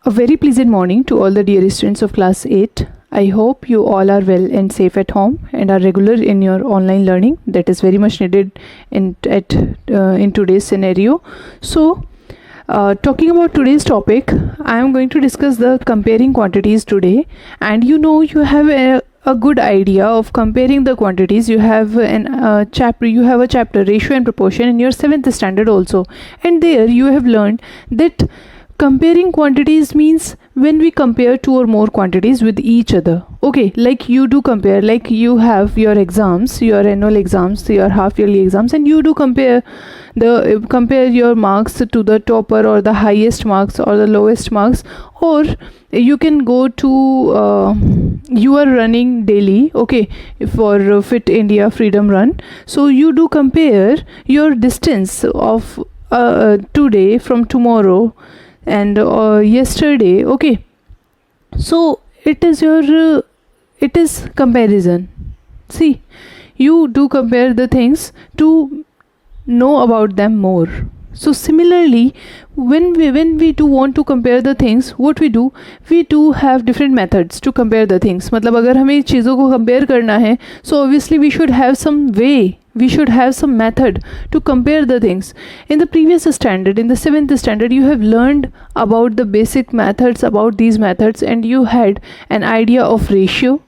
A very pleasant morning to all the dear students of class 8. I hope you all are well and safe at home and are regular in your online learning. That is very much needed in today's scenario. So, talking about today's topic, I am going to discuss the comparing quantities today. And you have a good idea of comparing the quantities. You have a chapter ratio and proportion in your 7th standard also, and there you have learned that comparing quantities means when we compare two or more quantities with each other. Okay, like you do compare, like you have your exams, your annual exams, your half yearly exams, and you do compare your marks to the topper or the highest marks or the lowest marks. Or you can go to you are running daily, okay, for Fit India Freedom Run. So you do compare your distance of today from tomorrow and yesterday. Okay, so it is comparison. See, you do compare the things to know about them more. So similarly, when we do want to compare the things, what we do have different methods to compare the things. मतलब अगर हमें चीज़ों को compare करना है, so obviously we should have some way, we should have some method to compare the things. In the previous standard, in the 7th standard, you have learned about the basic methods, about these methods, and you had an idea of ratio.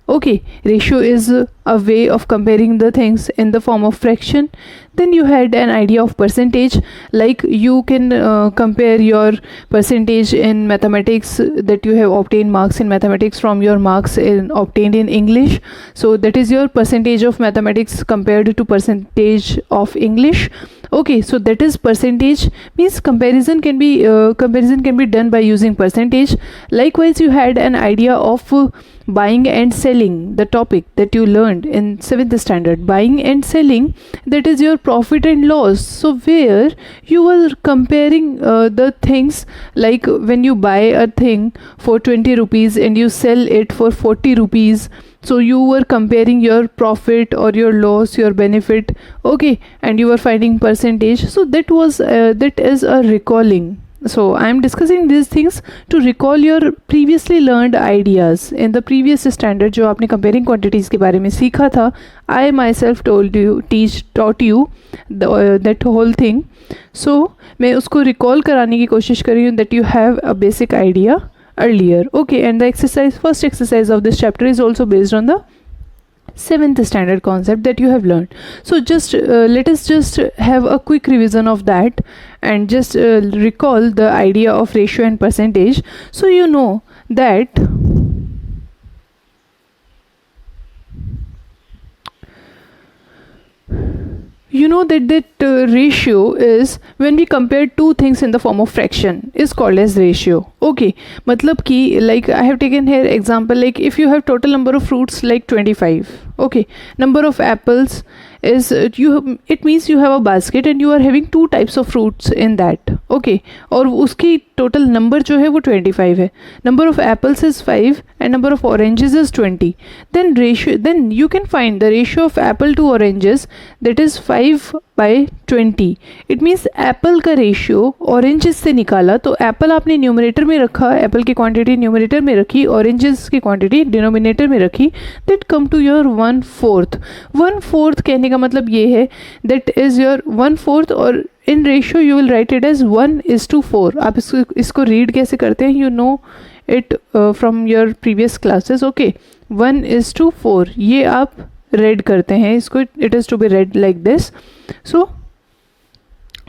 Okay, ratio is a way of comparing the things in the form of fraction. Then you had an idea of percentage, like you can compare your percentage in mathematics, that you have obtained marks in mathematics from your marks obtained in English. So that is your percentage of mathematics compared to percentage of English. Okay, so that is percentage, means comparison can be done by using percentage. Likewise, you had an idea of buying and selling, the topic that you learned in 7th standard. Buying and selling, that is your profit and loss. So where you were comparing the things, like when you buy a thing for 20 rupees and you sell it for 40 rupees, so you were comparing your profit or your loss, your benefit, okay, and you were finding percentage. So that is a recalling. So I am discussing these things to recall your previously learned ideas in the previous standard. जो आपने comparing quantities के बारे में सीखा था, I myself taught you that whole thing. So मैं उसको recall कराने की कोशिश कर रही हूँ, that you have a basic idea earlier. Okay, and the first exercise of this chapter is also based on the 7th standard concept that you have learned. So just let us just have a quick revision of that and just recall the idea of ratio and percentage. So you know that ratio is when we compare two things in the form of fraction is called as ratio. Okay, मतलब कि, like I have taken here example, like if you have total number of fruits like 25, okay, number of apples is it means you have a basket and you are having two types of fruits in that. Okay, और उसकी total number जो है वो 25 है, number of apples is 5 and number of oranges is 20. Then you can find the ratio of apple to oranges, that is 5/20. It means apple का ratio oranges से निकाला, तो apple आपने numerator में रखा, apple की quantity numerator में रखी, oranges की quantity denominator में रखी, that come to your 1/4. 1/4 कहने का मतलब ये है, that is your 1/4, और in ratio you will write it as 1:4. आप इसको read कैसे करते हैं, you know it from your previous classes. Okay, 1:4, ये आप read करते हैं इसको, it is to be read like this. So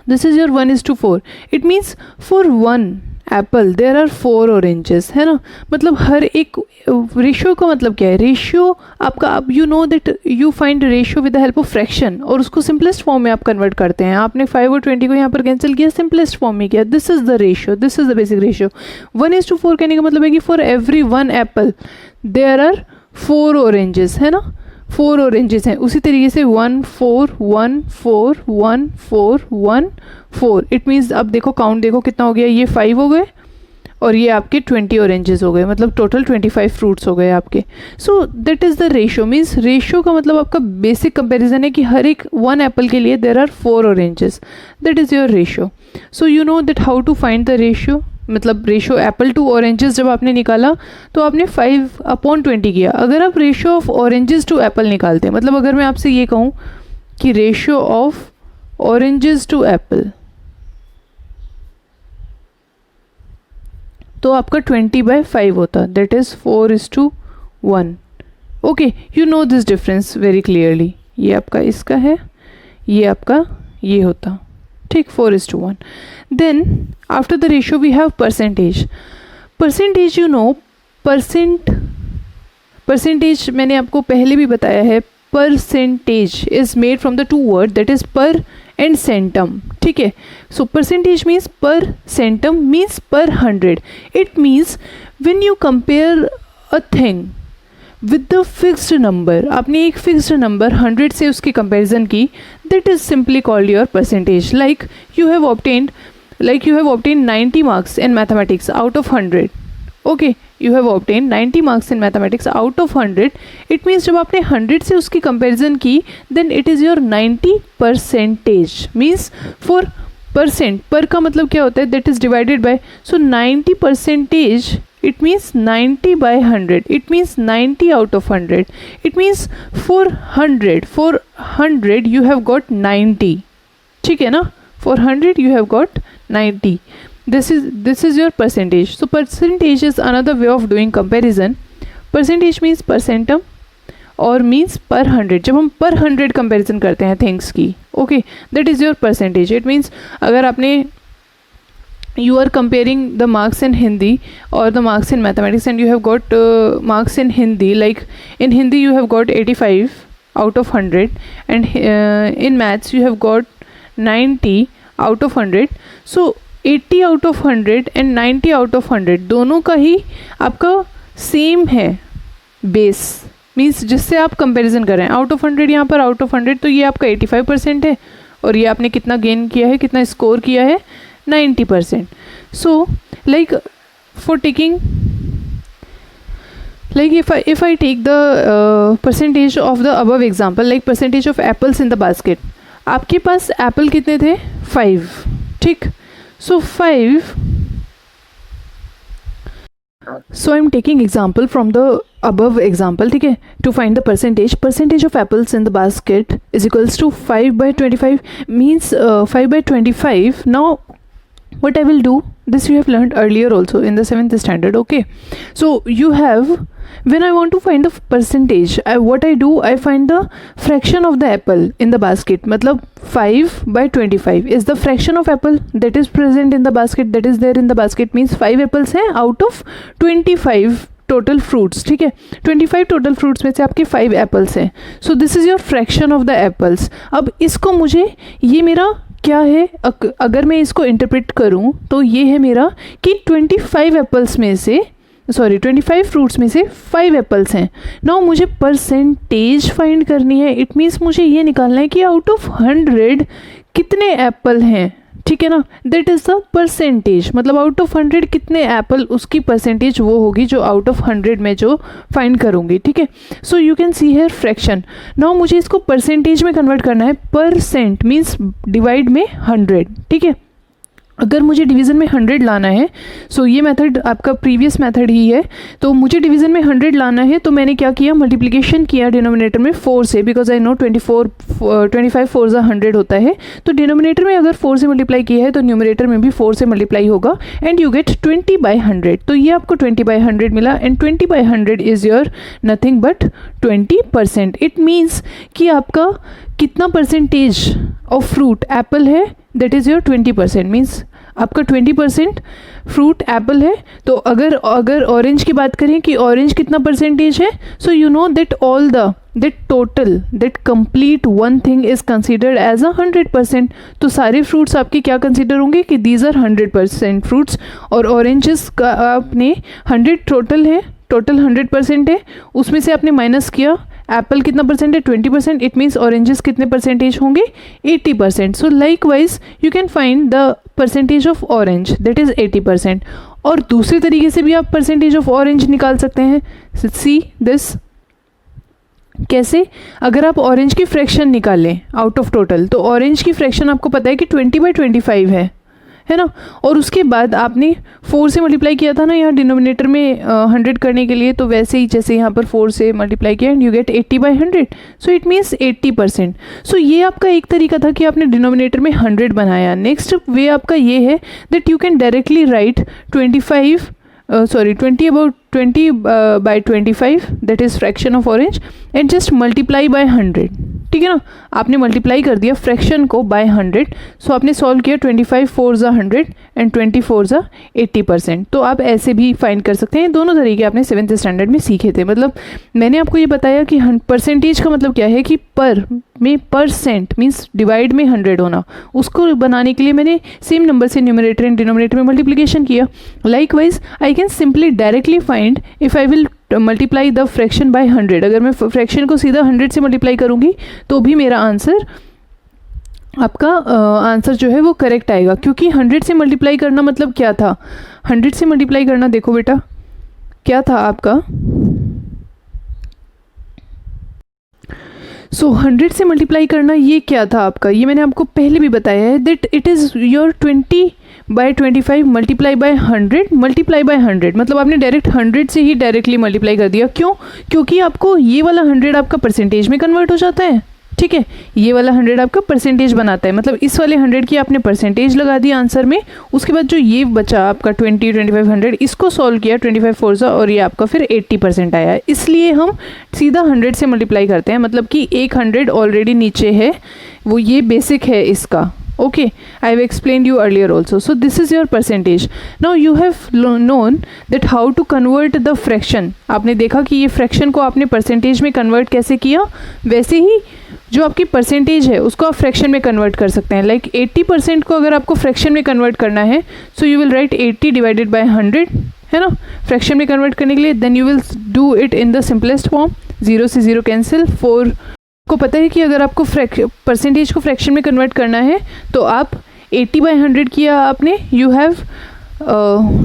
this is your 1:4. It means for one apple there are 4 oranges, है ना. मतलब हर एक रेशियो का मतलब क्या है, रेशियो आपका, अब you know that you find ratio with the help of fraction, और उसको simplest form में आप convert करते हैं. आपने 5 और 20 को यहाँ पर cancel किया, simplest form में किया. This is the ratio, this is the basic ratio. 1:4 कहने का मतलब है कि for every one apple there are 4 oranges, है ना. 4 oranges हैं. उसी तरीके से 1/4 1/4 1/4 1/4. इट मीन्स अब देखो, काउंट देखो कितना हो गया, ये 5 हो गए और ये आपके 20 ऑरेंजेस हो गए, मतलब टोटल 25 फ्रूट्स हो गए आपके. So that is the ratio. Means ratio का मतलब आपका बेसिक कंपैरिजन है कि हर एक 1 एप्पल के लिए there are 4 oranges. That is your ratio. So you know that how to find the ratio. मतलब रेशो एप्पल टू ऑरेंजेस जब आपने निकाला तो आपने 5/20 किया। अगर आप ratio of oranges to apple निकालते हैं, मतलब अगर मैं आपसे ये कहूँ कि ratio of oranges to apple, तो आपका 20/5 होता, that is 4:1। Okay, you know this difference very clearly. ये आपका इसका है, ये आपका ये होता, ठीक, 4:1। Then after the ratio we have percentage. Percentage you know, percentage मैंने आपको पहले भी बताया है, percentage is made from the two word that is per and centum, ठीक है। So percentage means per, centum means per 100। It means when you compare a thing with the fixed number, आपने एक फिक्स्ड नंबर 100 से उसकी comparison की, that is simply called your percentage. Like you have obtained 90 marks in mathematics out of 100. Okay, you have obtained 90 marks in mathematics out of 100. It means जब आपने 100 से उसकी comparison की, then it is your 90 percentage. Means for percent, पर का मतलब क्या होता है, that is divided by, so 90 percentage, it means 90 by 100. It means 90 out of 100. It means for 100 you have got 90. ठीक है ना, for 100 you have got 90. This is your percentage. So percentage is another way of doing comparison. Percentage means percentum और means per 100. जब हम per 100 comparison करते हैं things की, okay, that is your percentage. It means अगर आपने you are comparing the marks in Hindi or the marks in mathematics and you have got marks in Hindi, like in Hindi you have got 85 out of 100 and in maths you have got 90 out of 100. So 80 out of 100 and 90 out of 100 दोनों का ही आपका same है base, means जिससे आप comparison कर रहे हैं। Out of 100 यहाँ पर आउट ऑफ 100, तो ये आपका 85% है और ये आपने कितना गेन किया है, कितना स्कोर किया है, 90%. So like for taking, like if I take the percentage of the above example, like percentage of apples in the basket, आपके पास एप्पल कितने थे, 5, ठीक। सो 5, so I'm taking example from the above example, ठीक है, to find the percentage of apples in the basket is equals to 5/25, means 5/25. Now what I will do, this you have learned earlier also in the 7th standard, okay. So you have, when I want to find the percentage, what I do, I find the fraction of the apple in the basket. मतलब 5/25 is the fraction of apple that is present in the basket, that is there in the basket, means 5 apples हैं out of 25 total fruits, ठीक है। 25 total fruits में से आपके 5 apples हैं। So this is your fraction of the apples. अब इसको मुझे, ये मेरा क्या है, अगर मैं इसको इंटरप्रेट करूं तो ये है मेरा कि 25 एप्पल्स में से, सॉरी 25 फ्रूट्स में से 5 एप्पल्स हैं। नाउ मुझे परसेंटेज फाइंड करनी है। इट मीन्स मुझे ये निकालना है कि आउट ऑफ 100 कितने एप्पल हैं, ठीक है ना, दैट इज़ द परसेंटेज। मतलब आउट ऑफ 100 कितने एप्पल, उसकी परसेंटेज वो होगी जो आउट ऑफ 100 में जो फाइंड करूँगी, ठीक है। So you can see here fraction. Now मुझे इसको परसेंटेज में कन्वर्ट करना है। परसेंट मीन्स डिवाइड में 100, ठीक है। अगर मुझे डिवीज़न में 100 लाना है, सो ये मेथड आपका प्रीवियस मेथड ही है, तो मुझे डिवीज़न में 100 लाना है, तो मैंने क्या किया, मल्टीप्लिकेशन किया डिनोमिनेटर में 4 से, बिकॉज आई नो 25 4 100 होता है। तो डिनोमिनेटर में अगर 4 से मल्टीप्लाई किया है तो न्यूमरेटर में भी 4 से मल्टीप्लाई होगा एंड यू गेट 20/100। तो ये आपको 20/100 मिला and 20/100 is your nothing but 20%। It means कि आपका कितना परसेंटेज ऑफ फ्रूट एप्पल है, दैट इज़ योर 20%। मीन्स आपका 20% फ्रूट एप्पल है। तो अगर ऑरेंज की बात करें कि ऑरेंज कितना परसेंटेज है, so you know that all that total that complete one thing is considered as 100%। तो सारे फ्रूट्स आपके क्या कंसिडर होंगे कि दीज आर 100% फ्रूट्स। और ऑरेंजेस का आपने 100 टोटल है, टोटल 100% है, उसमें से आपने माइनस किया, एप्पल कितना परसेंट है, 20%। इट मीन्स ऑरेंजेस कितने परसेंटेज होंगे, 80%। So like wise you can find the percentage of orange, that is 80%। और दूसरे तरीके से भी आप परसेंटेज ऑफ ऑरेंज निकाल सकते हैं। सी दिस कैसे, अगर आप ऑरेंज की फ्रैक्शन निकालें आउट ऑफ टोटल, तो ऑरेंज की फ्रैक्शन आपको पता है कि 20/25 है, है ना। और उसके बाद आपने 4 से मल्टीप्लाई किया था ना यहाँ डिनोमिनेटर में 100 करने के लिए, तो वैसे ही जैसे यहाँ पर 4 से मल्टीप्लाई किया and you get 80/100, so it means 80%। सो ये आपका एक तरीका था कि आपने डिनोमिनेटर में 100 बनाया। नेक्स्ट वे आपका ये है that you can directly right 20/25 that is fraction of orange and just multiply by 100, ठीक है ना। आपने मल्टीप्लाई कर दिया फ्रैक्शन को बाय 100, सो आपने सॉल्व किया 25 4 ज़ा 100 एंड 24 ज़ा 80%। तो आप ऐसे भी फाइंड कर सकते हैं। दोनों तरीके आपने 7th स्टैंडर्ड में सीखे थे। मतलब मैंने आपको ये बताया कि परसेंटेज का मतलब क्या है कि पर में परसेंट मीन्स डिवाइड में 100 होना, उसको बनाने के लिए मैंने सेम नंबर से न्यूमरेटर एंड डिनोमिनेटर में मल्टीप्लिकेशन किया। Likewise I can simply directly find if I will multiply the fraction by 100। अगर मैं फ्रैक्शन को सीधा 100 से मल्टीप्लाई करूँगी तो भी मेरा आंसर आपका आंसर जो है वो करेक्ट आएगा, क्योंकि 100 से मल्टीप्लाई करना मतलब क्या था। 100 से मल्टीप्लाई करना देखो बेटा क्या था आपका, सो 100 से मल्टीप्लाई करना ये क्या था आपका, ये मैंने आपको पहले भी बताया है that it is your 20/25 multiply by 100 multiply by 100। मतलब आपने डायरेक्ट 100 से ही डायरेक्टली मल्टीप्लाई कर दिया। क्यों? क्योंकि आपको ये वाला 100 आपका परसेंटेज में कन्वर्ट हो जाता है, ठीक है। ये वाला 100 आपका परसेंटेज बनाता है, मतलब इस वाले 100 की आपने परसेंटेज लगा दी आंसर में। उसके बाद जो ये बचा आपका 20 25 100, इसको सॉल्व किया 25 4 सा और ये आपका फिर 80% आया। इसलिए हम सीधा 100 से मल्टीप्लाई करते हैं, मतलब कि एक 100 ऑलरेडी नीचे है, वो ये बेसिक है इसका। Okay, I have explained you earlier also. So this is your percentage. Now you have known that how to convert the fraction. आपने देखा कि ये फ्रैक्शन को आपने परसेंटेज में कन्वर्ट कैसे किया, वैसे ही जो आपकी परसेंटेज है उसको आप फ्रैक्शन में कन्वर्ट कर सकते हैं। लाइक 80% को अगर आपको फ्रैक्शन में कन्वर्ट करना है, so you will write 80 divided by 100, है ना, फ्रैक्शन में कन्वर्ट करने के लिए। Then you will do it in the simplest form, 0 से 0 कैंसिल। 4 को पता है कि अगर आपको परसेंटेज को फ्रैक्शन में कन्वर्ट करना है तो आप 80/100 किया आपने, यू हैव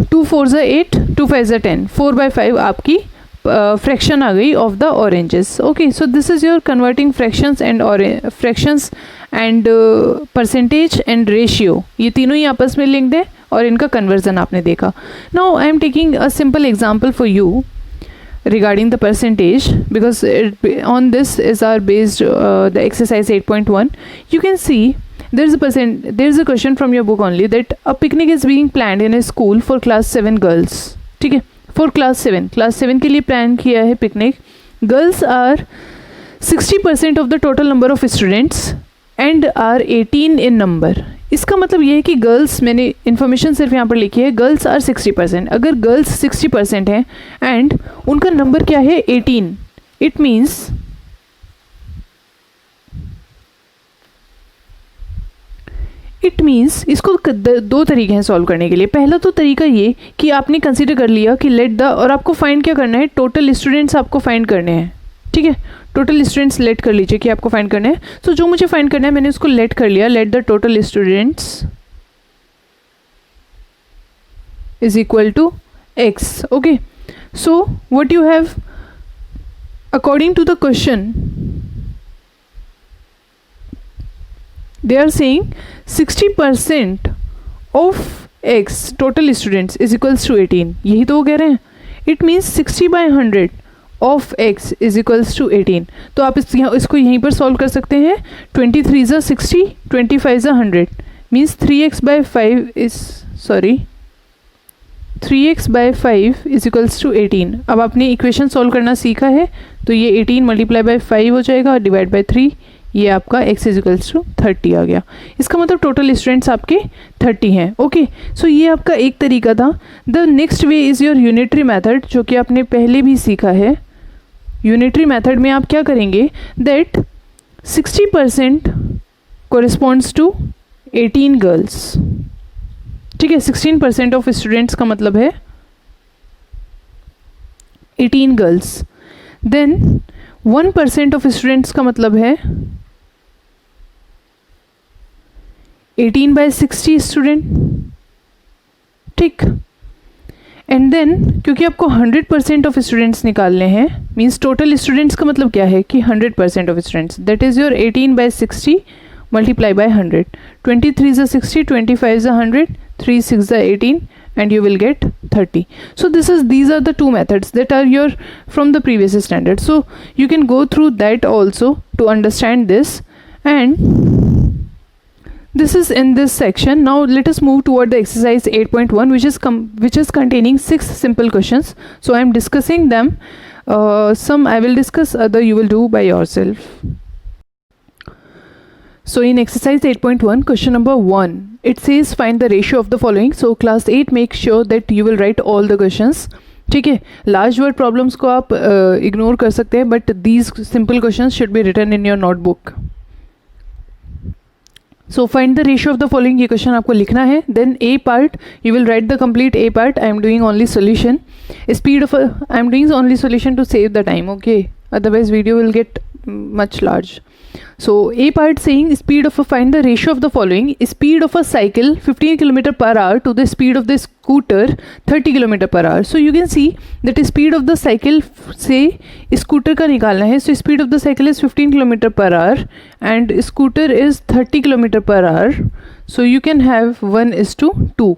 2 4 ज़ा 8 2 5 ज़ा 10, 4/5 आपकी फ्रैक्शन आ गई of the oranges. Okay, so this is your converting fractions and percentage and ratio, ये तीनों ही आपस में लिंक्ड है और इनका कन्वर्जन आपने देखा। Now I am taking a simple example for you regarding the percentage, because on this is our based the exercise 8.1. You can see there is a question from your book only that a picnic is being planned in a school for class 7 girls, ठीक है, for class 7 के लिए plan किया है picnic. Girls are 60% of the total number of students and are 18 in number। इसका मतलब ये है कि गर्ल्स, मैंने इन्फॉर्मेशन सिर्फ यहाँ पर लिखी है, गर्ल्स आर 60%। अगर गर्ल्स 60% हैं एंड उनका नंबर क्या है 18, इट मीन्स इसको दो तरीके हैं सॉल्व करने के लिए। पहला तो तरीका ये कि आपने कंसीडर कर लिया कि लेट द, और आपको फाइंड क्या करना है, टोटल स्टूडेंट्स आपको फाइंड करने हैं, ठीक है। टोटल स्टूडेंट्स लेट कर लीजिए कि आपको फाइंड करना है। सो जो मुझे फाइंड करना है मैंने उसको लेट कर लिया, let the total students is equal to X. Okay, so what you have according to the question, they are saying 60% of X total students is equals to 18, यही तो वो कह रहे हैं। It means 60/100 of x is equals to 18। तो आप इसको यहीं पर सॉल्व कर सकते हैं। 23 ज़ा 60 25 ज़ा 100 means 3x/5 is equals to 18। अब आपने इक्वेशन सॉल्व करना सीखा है तो ये 18 मल्टीप्लाई बाय 5 हो जाएगा और डिवाइड बाय 3, ये आपका x इज इक्वल्स टू 30 आ गया। इसका मतलब टोटल स्टूडेंट्स आपके 30 हैं। ओके, सो ये आपका एक तरीका था। The next way is your unitary method, जो कि आपने पहले भी सीखा है। यूनिटरी मेथड में आप क्या करेंगे, दैट 60% कोरिस्पॉन्ड्स टू 18 गर्ल्स, ठीक है। 16% ऑफ स्टूडेंट्स का मतलब है 18 गर्ल्स। देन 1% ऑफ स्टूडेंट्स का मतलब है 18/60 स्टूडेंट, ठीक। एंड देन क्योंकि आपको 100% ऑफ स्टूडेंट्स निकालने हैं, मीन्स टोटल स्टूडेंट्स का मतलब क्या है कि 100% of students, that is your 18/60 multiply by 100. 23 is a 60, 25 is a 100, 3 6 is a 18, and you will get 30. So these are the two methods that are your from the previous standard. So you can go through that also to understand this, and this is in this section. Now let us move toward the exercise 8.1, which is containing 6 simple questions. So I am discussing them. Some I will discuss, other you will do by yourself. So in exercise 8.1, question number 1, it says find the ratio of the following. So class 8, make sure that you will write all the questions. ठीक है, large word problems को आप ignore कर सकते हैं, but these simple questions should be written in your notebook. So find the ratio of the following, ये question आपको लिखना है. Then A part, you will write the complete A part. I am doing only solution. Speed of I am doing only solution to save the time. Okay, otherwise video will get much large. So A part saying speed of find the ratio of the following: speed of a cycle 15 km per hour to the speed of the scooter 30 km per hour. So you can see that speed of the cycle से scooter का निकालना है. So speed of the cycle is 15 km per hour and scooter is 30 km per hour. So you can have 1:2.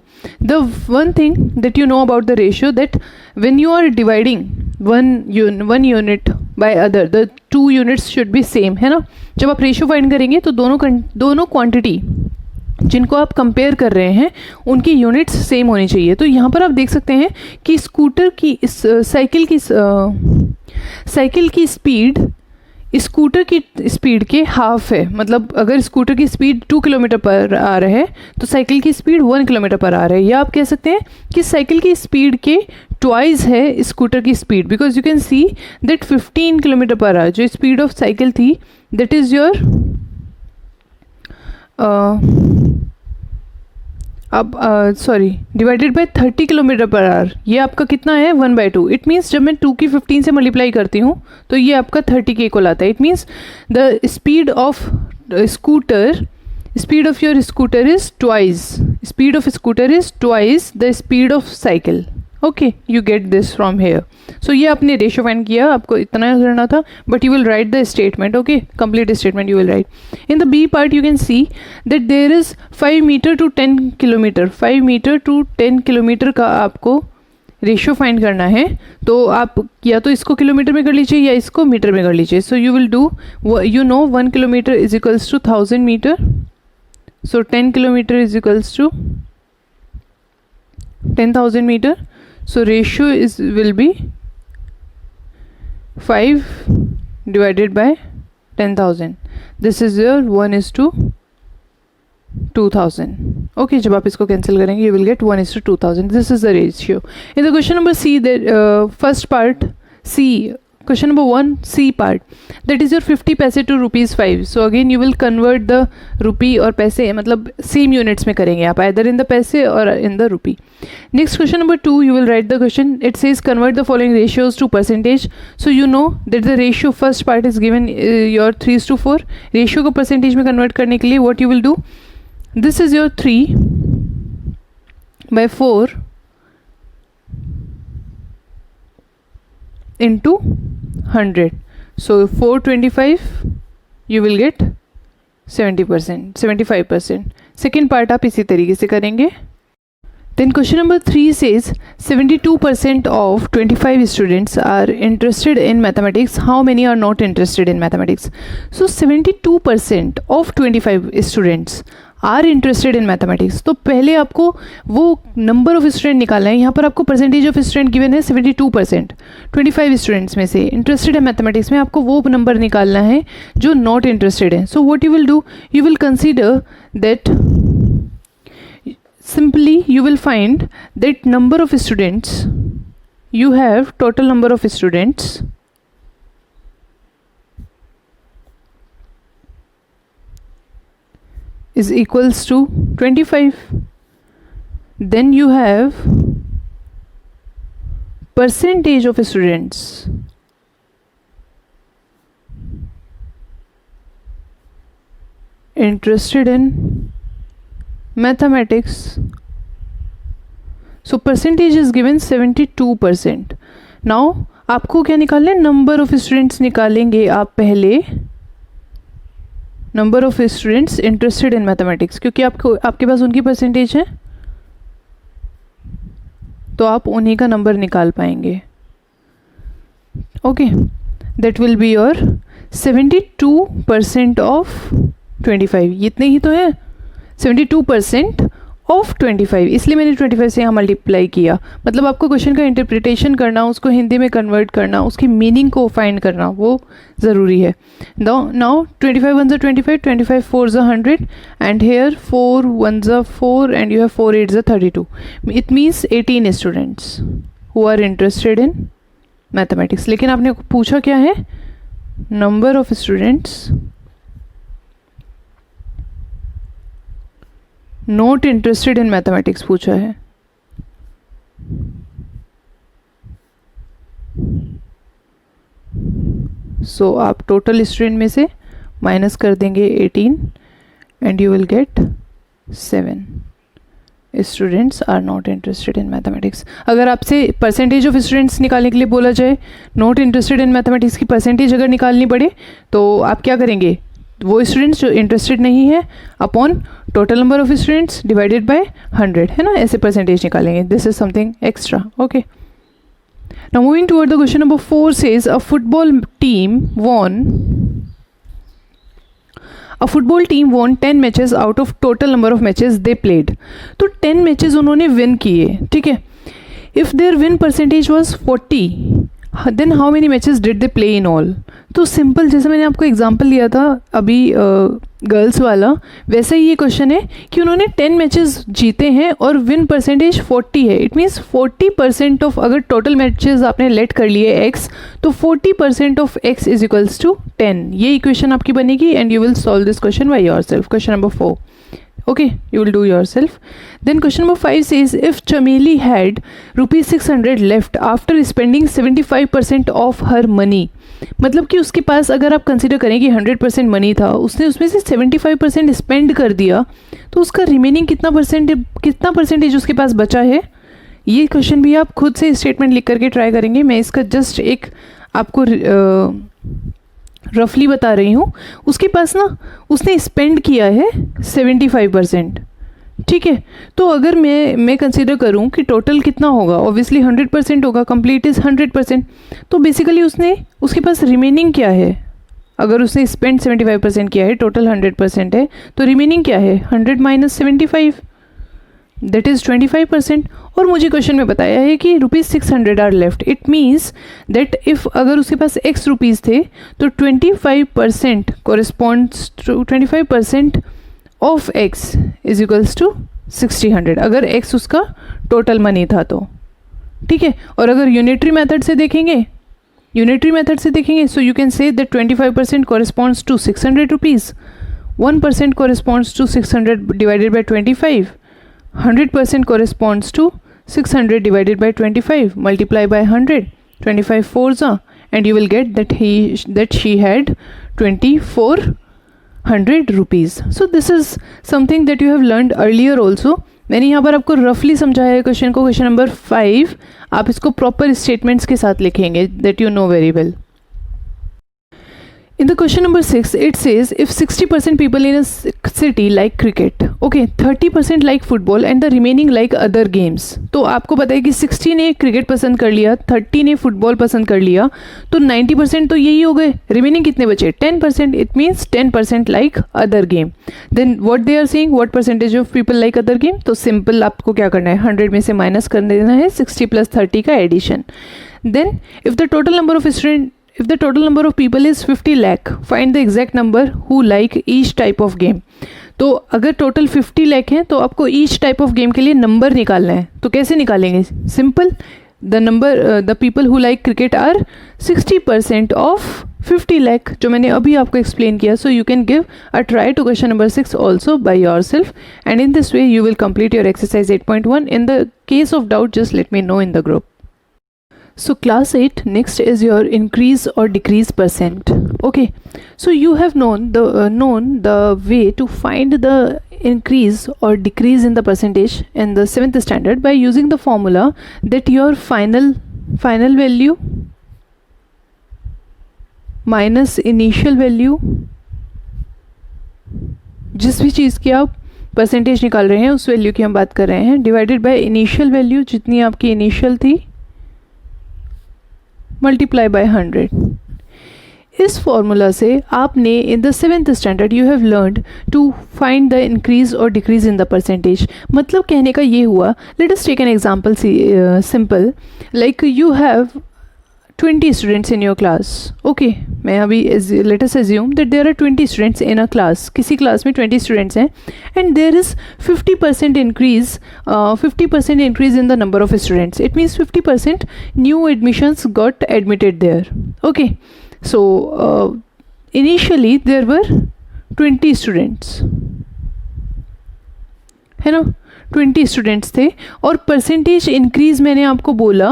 The one thing that you know about the ratio, that when you are dividing one unit by other, the two units should be same, है ना. जब आप ratio find करेंगे तो दोनों quantity जिनको आप compare कर रहे हैं उनकी यूनिट्स सेम होनी चाहिए. तो यहाँ पर आप देख सकते हैं कि स्कूटर की साइकिल की स्पीड स्कूटर की स्पीड के हाफ है. मतलब अगर स्कूटर की स्पीड 2 किलोमीटर पर आवर है तो साइकिल की स्पीड 1 किलोमीटर पर आवर है. या आप कह सकते हैं कि साइकिल की स्पीड के ट्वाइस है स्कूटर की speed, because you can see that 15 kilometre per hour जो स्पीड ऑफ साइकिल थी, दैट इज योर अब divided by 30 kilometre per hour. ये आपका कितना है 1/2. इट मीन्स जब मैं 2 की 15 से मल्टीप्लाई करती हूँ तो ये आपका 30 के इक्वल आता है. It means the speed of scooter, speed of your scooter is twice, speed of scooter is twice the speed of cycle. Okay, you get this from here. So ये आपने रेशियो फाइंड किया, आपको इतना करना था, but you will write the statement. Okay, complete statement you will write. In the B part you can see that there is 5 metre to 10 kilometre. 5 metre to 10 kilometre का आपको ratio find करना है. तो आप या तो इसको किलोमीटर में कर लीजिए या इसको मीटर में कर लीजिए. So you will do, you know 1 kilometre is equals to 1000 metre. So 10 kilometre is equals to 10,000 metre. So ratio will be 5 divided by 10,000. This is your 1:2000. Okay, जब आप इसको कैंसिल करेंगे you will get 1:2000. This is the ratio. In the question number C, the first part C, question number 1 C part, that is your 50 पैसे to ₹5. So again you will convert the rupee और पैसे, मतलब same units में करेंगे आप, either in the पैसे or in the rupee. Next question number 2, you will write the question. It says convert the following ratios to percentage. So you know that the ratio first part is given your 3:4. Ratio को percentage में convert करने के लिए what you will do, this is your 3/4 into 100. So 425 you will get 70%, 75%. Second part आप इसी तरीके से करेंगे. Then question number 3 says 72% of 25 students are interested in mathematics. How many are not interested in mathematics? So 72% of 25 students are interested in mathematics. तो पहले आपको वो number of student निकालना है. यहाँ पर आपको परसेंटेज ऑफ स्टूडेंट गिवन है 72%. 25 स्टूडेंट्स में से इंटरेस्टेड है मैथमेटिक्स में, आपको वो नंबर निकालना है जो नॉट इंटरेस्टेड है. सो what you will do, you will consider that simply you will find that number of students you have, total number of students is equals to 25. Then you have percentage of students interested in mathematics. So percentage is given 72%. Now आपको क्या निकालना है, number of students निकालेंगे आप पहले. Number of students interested in mathematics, क्योंकि आपके पास उनकी परसेंटेज है तो आप उन्हीं का नंबर निकाल पाएंगे. Okay, that will be your 72% of 25. इतने ही तो है, 72% ऑफ 25, इसलिए मैंने 25 से यहाँ मल्टीप्लाई किया. मतलब आपको क्वेश्चन का इंटरप्रिटेशन करना, उसको हिंदी में कन्वर्ट करना, उसकी मीनिंग को फाइंड करना, वो ज़रूरी है. Now 25 1 25, 25 4 100, and here 4 1 4, and you have 4 8 32. It means 18 students who are interested in mathematics. लेकिन आपने पूछा क्या है, number of students not interested in mathematics पूछा है. सो आप टोटल स्टूडेंट में से माइनस कर देंगे 18 and you will get 7 students are not interested in mathematics. अगर आपसे परसेंटेज ऑफ स्टूडेंट्स निकालने के लिए बोला जाए, नॉट इंटरेस्टेड इन मैथमेटिक्स की परसेंटेज अगर निकालनी पड़े, तो आप क्या करेंगे, वो स्टूडेंट्स जो इंटरेस्टेड नहीं है upon total number of students divided by 100, है ना, ऐसे परसेंटेज निकालेंगे. This is something extra. Okay, now moving toward the question number 4 says a football team won 10 matches out of total number of matches they played. तो 10 matches उन्होंने win किए, ठीक है. If their win percentage was 40, then how many matches did they play in all. तो simple, जैसे मैंने आपको example दिया था अभी गर्ल्स वाला, वैसे ही ये क्वेश्चन है कि उन्होंने 10 मैचेस जीते हैं और विन परसेंटेज 40 है. इट मीन्स 40% ऑफ, अगर टोटल मैचेस आपने लेट कर लिए x, तो 40% of x is equals to 10. ये इक्वेशन आपकी बनेगी and you will solve this question by yourself. Question number 4. Okay, you will do yourself. Then question number 5 says if Chameli had rupees 600 left after spending 75% of her money. मतलब कि उसके पास, अगर आप consider करें कि 100% money था, उसने उसमें से 75% स्पेंड कर दिया, तो उसका रिमेनिंग कितना परसेंटेज उसके पास बचा है. ये क्वेश्चन भी आप खुद से स्टेटमेंट लिख करके ट्राई करेंगे. मैं इसका जस्ट एक आपको रफली बता रही हूँ. उसके पास ना, उसने स्पेंड किया है 75%, ठीक है. तो अगर मैं कंसीडर करूँ कि टोटल कितना होगा, ऑब्वियसली 100% होगा, कंप्लीट इज़ 100%. तो बेसिकली उसके पास रिमेनिंग क्या है, अगर उसने स्पेंड 75% किया है, टोटल 100% है, तो रिमेनिंग क्या है, 100 माइनस 75, दैट इज़ 25%. और मुझे क्वेश्चन में बताया है कि ₹600 are left. It means that if अगर उसके पास x रुपीज़ थे, तो 25% corresponds to 25% of x is equals to 1600, अगर x उसका टोटल मनी था तो, ठीक है. और अगर यूनिटरी मेथड से देखेंगे, so you can say that 25% corresponds to 600 rupees, 1% corresponds to 600 divided by 25, 100% corresponds to 600 divided by 25, multiply by 100, 25 fours are, and you will get that she had 2400 rupees. So this is something that you have learned earlier also. मैंने यहाँ पर आपको रफली समझाया है question को. Question number 5 आप इसको प्रॉपर स्टेटमेंट्स के साथ लिखेंगे that you know very well. In the question number 6, it says if 60% people in a city like cricket, okay, 30% like football and the remaining like other games. तो आपको पता है कि 60 ने क्रिकेट पसंद कर लिया, 30 ने फुटबॉल पसंद कर लिया, तो 90% तो यही हो गए. रिमेनिंग कितने बचे, 10%. It means 10% like other game. Then what they are saying, what percentage of people like other game. तो सिंपल आपको क्या करना है, 100 में से माइनस कर देना है 60 प्लस 30 का addition. Then if the total number of student, if the total number of people is 50 lakh, find the exact number who like each type of game. तो अगर टोटल 50 लाख हैं तो आपको ईच टाइप ऑफ गेम के लिए number निकालना है. तो कैसे निकालेंगे, simple, the people who like cricket are 60% of 50 lakh, जो मैंने अभी आपको एक्सप्लेन किया. So you can give a try to question number 6 also by yourself, and in this way you will complete your exercise 8.1. In the case of doubt just let me know in the group. So class 8, next is your increase or decrease percent. Okay, so you have known the way to find the increase or decrease in the percentage in the 7th standard by using the formula that your final value minus initial value जिस भी चीज़ की आप percentage निकाल रहे हैं उस value की हम बात कर रहे हैं, डिवाइडेड बाय इनिशियल वैल्यू, जितनी आपकी इनिशियल थी, मल्टीप्लाई बाय 100। इस फॉर्मूला से आपने in the 7th standard you have learned to find the increase और डिक्रीज इन द परसेंटेज। मतलब कहने का ये हुआ, let us take an example simple, like you have 20 students in your class. Okay, मैं अभी let us assume that there are 20 students in a class, किसी class में 20 स्टूडेंट्स हैं, and there is 50% increase, 50% increase in the number of students. It means 50% new admissions got admitted there. Okay, so initially there were 20 students, है ना, 20 students थे, और percentage increase मैंने आपको बोला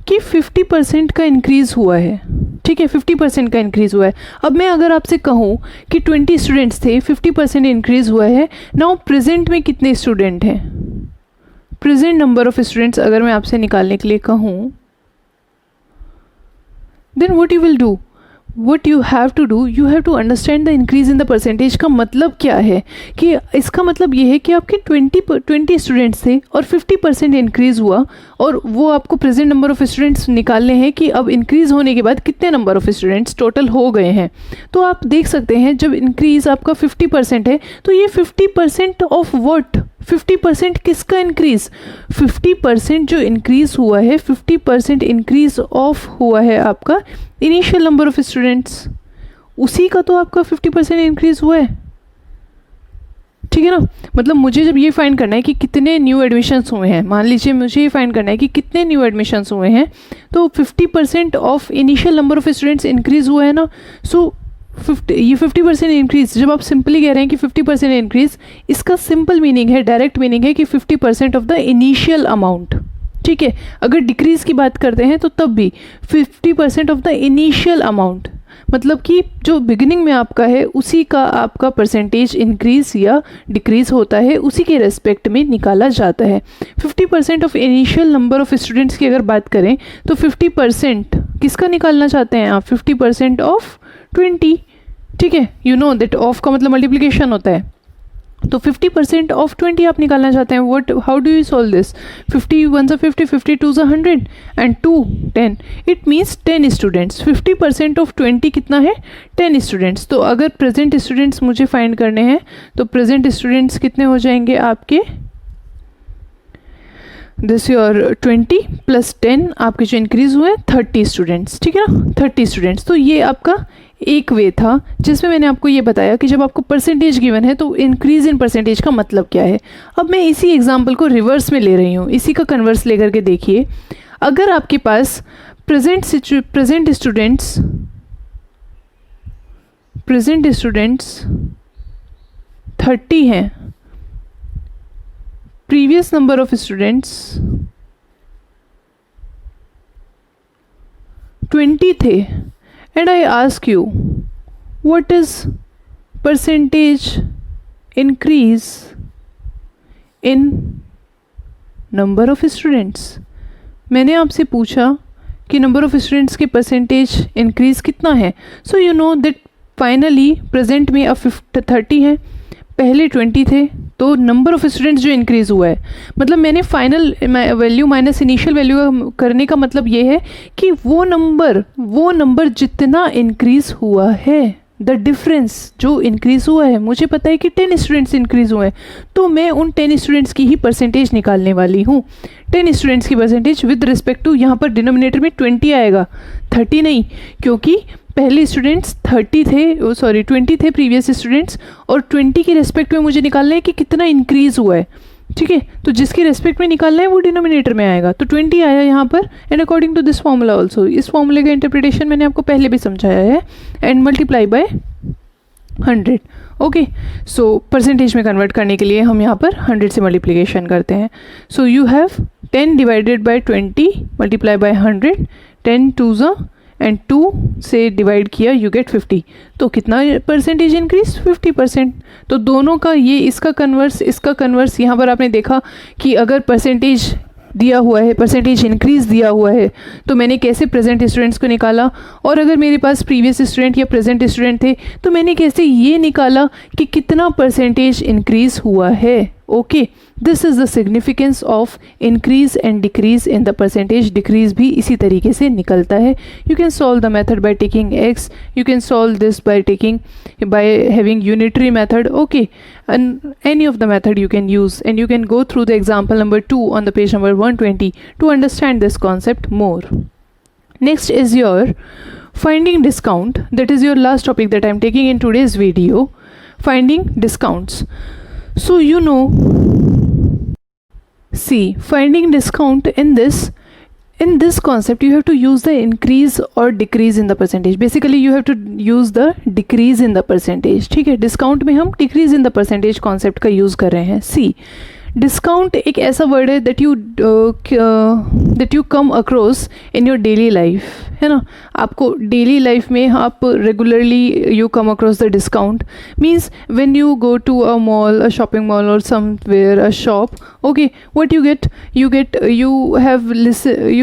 कि 50% का इंक्रीज हुआ है। ठीक है, 50% का इंक्रीज हुआ है। अब मैं अगर आपसे कहूँ कि 20 स्टूडेंट्स थे, 50% इंक्रीज हुआ है, नाउ प्रेजेंट में कितने स्टूडेंट हैं, प्रेजेंट नंबर ऑफ स्टूडेंट्स अगर मैं आपसे निकालने के लिए कहूँ, then what you will do, what you have to do, you have to understand the increase in the percentage का मतलब क्या है, कि इसका मतलब ये है कि आपके 20 स्टूडेंट्स थे और 50% इंक्रीज़ हुआ, और वो आपको प्रेजेंट नंबर ऑफ स्टूडेंट्स निकालने हैं कि अब इंक्रीज़ होने के बाद कितने नंबर ऑफ स्टूडेंट्स टोटल हो गए हैं। तो आप देख सकते हैं जब इंक्रीज़ आपका 50% है तो ये 50% ऑफ व्हाट, 50% किसका इंक्रीज़, 50% जो इंक्रीज़ हुआ है, 50% इंक्रीज़ ऑफ हुआ है आपका इनिशियल नंबर ऑफ स्टूडेंट्स, उसी का तो आपका 50% इंक्रीज़ हुआ है। ठीक है ना, मतलब मुझे जब ये फाइंड करना है कि कितने न्यू एडमिशन्स हुए हैं, मान लीजिए मुझे ये फाइंड करना है कि कितने न्यू एडमिशन्स हुए हैं, तो 50% of initial number of students increase हुआ है ना। सो ये 50% इंक्रीज, जब आप सिंपली कह रहे हैं कि 50% इंक्रीज, इसका सिंपल मीनिंग है, डायरेक्ट मीनिंग है कि 50% ऑफ द इनिशियल अमाउंट। ठीक है, अगर डिक्रीज की बात करते हैं तो तब भी 50% ऑफ द इनिशियल अमाउंट, मतलब कि जो बिगिनिंग में आपका है उसी का आपका परसेंटेज इंक्रीज या डिक्रीज होता है, उसी के रेस्पेक्ट में निकाला जाता है। 50% of initial number of students की अगर बात करें तो 50% किसका निकालना चाहते हैं आप, 50% ऑफ 20। ठीक है, यू नो दैट ऑफ का मतलब मल्टीप्लिकेशन होता है, तो 50% ऑफ 20 आप निकालना चाहते हैं। What, how do you solve this, 50 1 से 50, 50 2 से 100 and 2 10, it means 10 students. 50% of 20 कितना है, 10 स्टूडेंट्स। तो अगर प्रेजेंट स्टूडेंट्स मुझे फाइंड करने हैं तो प्रेजेंट स्टूडेंट्स कितने हो जाएंगे आपके, दिस योर 20 प्लस 10, आपके जो इंक्रीज हुए 30 स्टूडेंट्स। ठीक है ना, 30 स्टूडेंट्स। तो ये आपका एक वे था जिसमें मैंने आपको ये बताया कि जब आपको परसेंटेज गिवन है तो इंक्रीज इन परसेंटेज का मतलब क्या है। अब मैं इसी एग्जांपल को रिवर्स में ले रही हूँ, इसी का कन्वर्स लेकर के देखिए। अगर आपके पास प्रेजेंट स्टूडेंट्स 30 हैं, प्रीवियस नंबर ऑफ स्टूडेंट्स 20 थे, and I ask you what is percentage increase in number of students। मैंने आपसे पूछा कि नंबर ऑफ स्टूडेंट्स के परसेंटेज इंक्रीज कितना है। So you know that finally present में अब 30 है, पहले 20 थे, तो नंबर ऑफ स्टूडेंट्स जो इंक्रीज़ हुआ है, मतलब मैंने final value minus initial value करने का मतलब ये है कि वो नंबर जितना इंक्रीज़ हुआ है, द डिफरेंस जो इंक्रीज़ हुआ है, मुझे पता है कि 10 स्टूडेंट्स इंक्रीज़ हुए हैं, तो मैं उन 10 स्टूडेंट्स की ही परसेंटेज निकालने वाली हूँ। 10 स्टूडेंट्स की परसेंटेज विद रिस्पेक्ट टू, यहाँ पर डिनोमिनेटर में 20 आएगा, 30 नहीं, क्योंकि पहले स्टूडेंट्स 20 थे प्रीवियस स्टूडेंट्स, और 20 के रेस्पेक्ट में मुझे निकालना है कि कितना इंक्रीज़ हुआ है। ठीक है, तो जिसके रेस्पेक्ट में निकालना है वो डिनोमिनेटर में आएगा, तो 20 आया यहाँ पर, and according to this formula also, इस फॉर्मूले का इंटरप्रिटेशन मैंने आपको पहले भी समझाया है, and multiply by 100। Okay, so percentage में कन्वर्ट करने के लिए हम यहाँ पर 100 से मल्टीप्लिकेशन करते हैं। So you have 10 divided by 20 multiply by 100, 10 2 and 2 से डिवाइड किया, यू गेट 50। तो कितना परसेंटेज इंक्रीज, 50%। तो दोनों का ये, इसका कन्वर्स यहाँ पर आपने देखा कि अगर परसेंटेज दिया हुआ है, परसेंटेज इंक्रीज़ दिया हुआ है, तो मैंने कैसे प्रेजेंट स्टूडेंट्स को निकाला, और अगर मेरे पास प्रीवियस स्टूडेंट या प्रेजेंट स्टूडेंट थे तो मैंने कैसे ये निकाला कि कितना परसेंटेज इंक्रीज़ हुआ है. Okay, this is the significance of increase and decrease in the percentage. Decrease भी इसी तरीके से निकलता है. You can solve the method by taking x, you can solve this by having unitary method. Okay, and any of the method you can use, and you can go through the example number 2 on the page number 120 to understand this concept more. Next is your finding discount. That is your last topic that I am taking in today's video, finding discounts. So you know, see, finding discount in this concept you have to use the increase or decrease in the percentage. Basically you have to use the decrease in the percentage. ठीक है, discount में हम decrease in the percentage concept का use कर रहे हैं. See, discount एक ऐसा वर्ड है that you come across in your daily life, है ना. आपको डेली लाइफ में आप regularly you come across the discount. Means when you go to a mall, a shopping mall or somewhere, a shop, okay, what you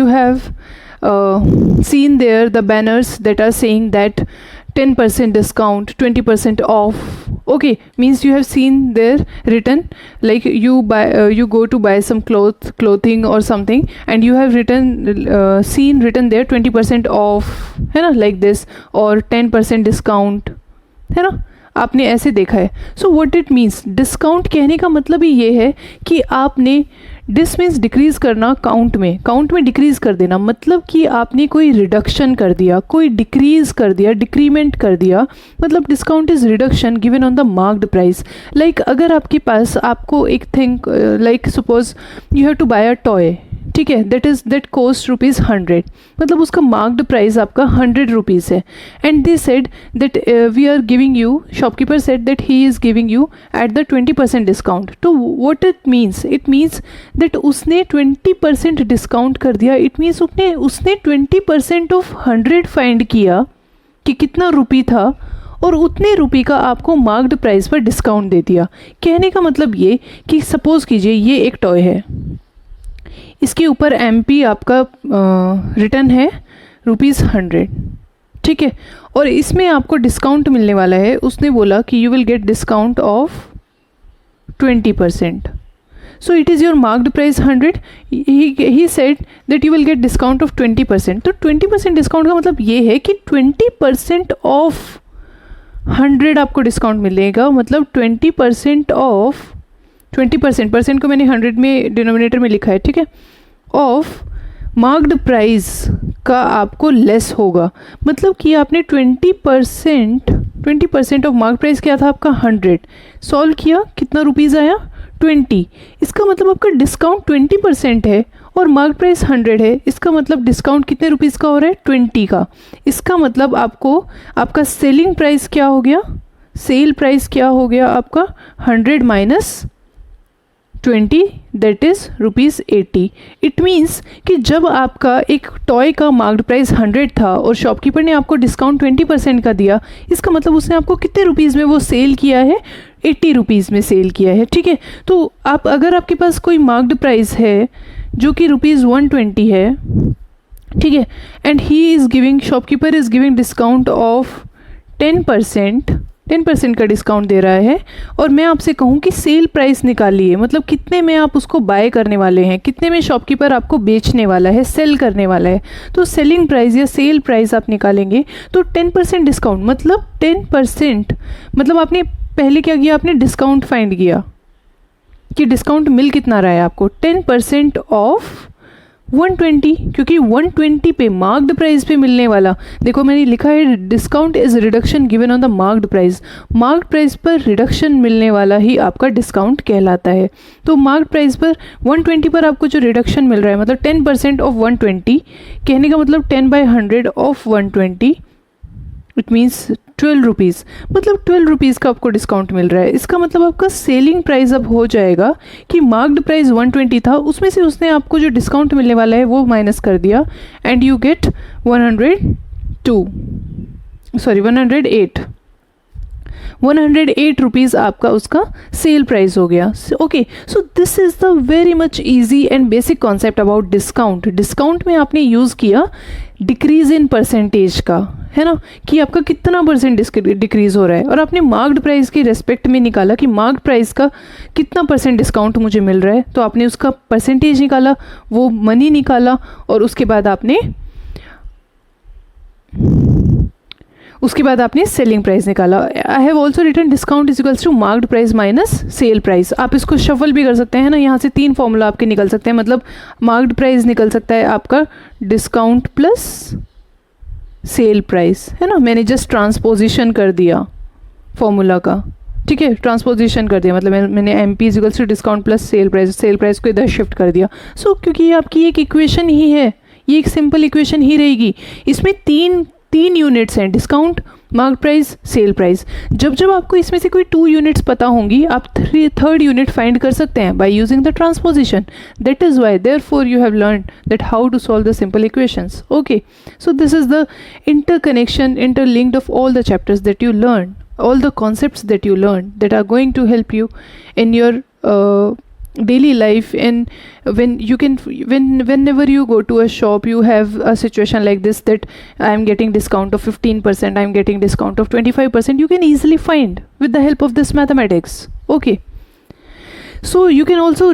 have seen there the banners that are saying that 10% discount, 20% off. Okay, means you have seen there written, like you go to buy some clothing or something, and you have seen written there 20% off, है ना, like this, or 10% discount, है ना, आपने ऐसे देखा है. So what it means, discount कहने का मतलब ही ये है कि आपने डिस मीन्स डिक्रीज़ करना, काउंट में डिक्रीज़ कर देना, मतलब कि आपने कोई रिडक्शन कर दिया, कोई डिक्रीज़ कर दिया, डिक्रीमेंट कर दिया. मतलब discount is reduction given on the marked price. Like अगर आपके पास आपको एक thing, like suppose you have to buy a toy, ठीक है, दैट कॉस्ट ₹100, मतलब उसका मार्क्ड प्राइस आपका ₹100 है. And they said that we are giving you, shopkeeper said that he is giving you at the 20% discount. तो what it means that उसने 20% discount कर दिया. इट मीन्स उसने 20% ऑफ 100 फाइंड किया कि कितना रुपये था, और उतने रुपये का आपको मार्क्ड प्राइस पर डिस्काउंट दे दिया. कहने का मतलब ये कि सपोज़ कीजिए ये एक टॉय है, इसके ऊपर MP आपका रिटर्न है ₹100, ठीक है, और इसमें आपको डिस्काउंट मिलने वाला है. उसने बोला कि you will get discount of 20%. So it is your marked price 100. He said that you will get discount of 20%. तो 20% डिस्काउंट का मतलब ये है कि 20% ऑफ 100 आपको डिस्काउंट मिलेगा. मतलब 20% ऑफ 20% को मैंने 100 में डिनोमिनेटर में लिखा है, ठीक है, ऑफ मार्क्ड प्राइस का आपको लेस होगा. मतलब कि आपने 20% ऑफ मार्क्ड प्राइस क्या था आपका 100, सॉल्व किया, कितना रुपीज़ आया 20. इसका मतलब आपका डिस्काउंट 20% है और मार्क्ड प्राइस 100 है. इसका मतलब डिस्काउंट कितने रुपीज़ का हो रहा है 20 का. इसका मतलब आपका सेलिंग प्राइस क्या हो गया, सेल प्राइस क्या हो गया आपका 100 minus 20, that is ₹80. It means कि जब आपका एक टॉय का मार्क्ड प्राइस 100 था और शॉपकीपर ने आपको डिस्काउंट 20% का दिया, इसका मतलब उसने आपको कितने रुपीज़ में वो सेल किया है, ₹80 में सेल किया है, ठीक है. तो अगर आपके पास कोई मार्क्ड प्राइस है जो कि ₹120 है, ठीक है, and shopkeeper is giving discount of 10% का डिस्काउंट दे रहा है, और मैं आपसे कहूँ कि सेल प्राइस निकालिए, मतलब कितने में आप उसको बाय करने वाले हैं, कितने में शॉपकीपर आपको बेचने वाला है, सेल करने वाला है. तो सेलिंग प्राइस या सेल प्राइस आप निकालेंगे तो 10% डिस्काउंट, मतलब 10%, मतलब आपने पहले क्या किया, आपने डिस्काउंट फाइंड किया कि डिस्काउंट मिल कितना रहा है आपको. 10% ऑफ 120, क्योंकि 120 पे मार्क्ड प्राइस पे मिलने वाला, देखो मैंने लिखा है discount is reduction given on the marked price. Marked price पर रिडक्शन मिलने वाला ही आपका डिस्काउंट कहलाता है. तो मार्क्ड प्राइस पर 120 पर आपको जो रिडक्शन मिल रहा है, मतलब 10% ऑफ 120, कहने का मतलब 10/100 ऑफ 120, इट मीन्स ₹12, मतलब ₹12 का आपको डिस्काउंट मिल रहा है. इसका मतलब आपका सेलिंग प्राइस अब हो जाएगा कि मार्क्ड प्राइस 120 था, उसमें से उसने आपको जो डिस्काउंट मिलने वाला है वो माइनस कर दिया, एंड यू गेट 108. ₹108 आपका उसका सेल प्राइस हो गया. Okay, so this is the very much easy and basic concept about discount. Discount में आपने यूज़ किया डिक्रीज इन परसेंटेज का, है ना, कि आपका कितना परसेंट डिक्रीज हो रहा है, और आपने मार्क्ड प्राइस की रेस्पेक्ट में निकाला कि मार्क्ड प्राइस का कितना परसेंट डिस्काउंट मुझे मिल रहा है. तो आपने उसका परसेंटेज निकाला, वो मनी निकाला, और उसके बाद आपने सेलिंग प्राइस निकाला. I have also written discount is equals to marked price minus sale price. आप इसको शफल भी कर सकते हैं ना, यहाँ से 3 फॉर्मूला आपके निकल सकते हैं. मतलब मार्क्ड प्राइस निकल सकता है आपका डिस्काउंट प्लस सेल प्राइस, है ना. मैंने जस्ट ट्रांसपोजिशन कर दिया फॉर्मूला का, ठीक है, ट्रांसपोजिशन कर दिया. मतलब मैंने M P is equals to discount plus sale price को इधर शिफ्ट कर दिया. सो क्योंकि ये आपकी एक इक्वेशन ही है, ये एक सिंपल इक्वेशन ही रहेगी. इसमें तीन यूनिट्स हैं, discount, mark price, sale price. जब आपको इसमें से कोई 2 यूनिट्स पता होंगी, आप थर्ड यूनिट फाइंड कर सकते हैं by using the transposition. That is why therefore you have learned that how to solve the simple equations. Okay, so this is the interconnection, interlinked of all the chapters that you learned, all the concepts that you learned that are going to help you in your daily life. And whenever you go to a shop, you have a situation like this, that I am getting discount of 15%, I am getting discount of 25%. You can easily find with the help of this mathematics. Okay, so you can also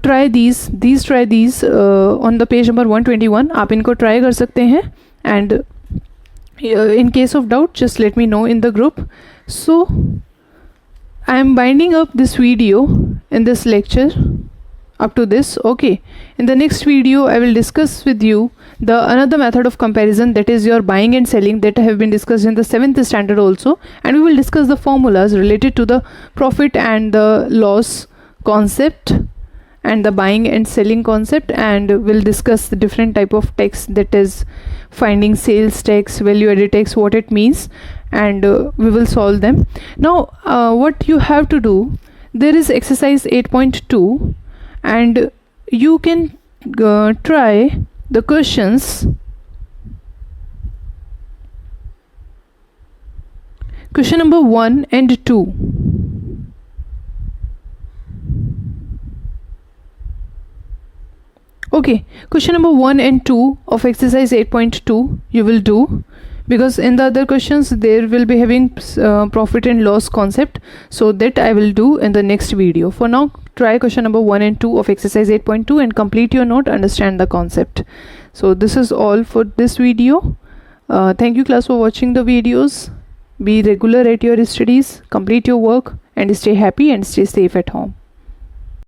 try these on the page number 121. आप इनको try कर सकते हैं, and in case of doubt just let me know in the group. So I am binding up this video in this lecture up to this. Okay, in the next video I will discuss with you the another method of comparison, that is your buying and selling, that have been discussed in the 7th standard also. And we will discuss the formulas related to the profit and the loss concept and the buying and selling concept, and we'll discuss the different type of tax, that is finding sales tax, value added tax, what it means, and we will solve them. Now what you have to do, there is exercise 8.2, and you can try the questions. Question number 1 and 2. Okay, question number 1 and 2 of exercise 8.2 you will do, because in the other questions there will be having profit and loss concept, so that I will do in the next video. For now, try question number 1 and 2 of exercise 8.2 and complete your note, understand the concept. So this is all for this video. Thank you class for watching the videos. Be regular at your studies, complete your work, and stay happy and stay safe at home.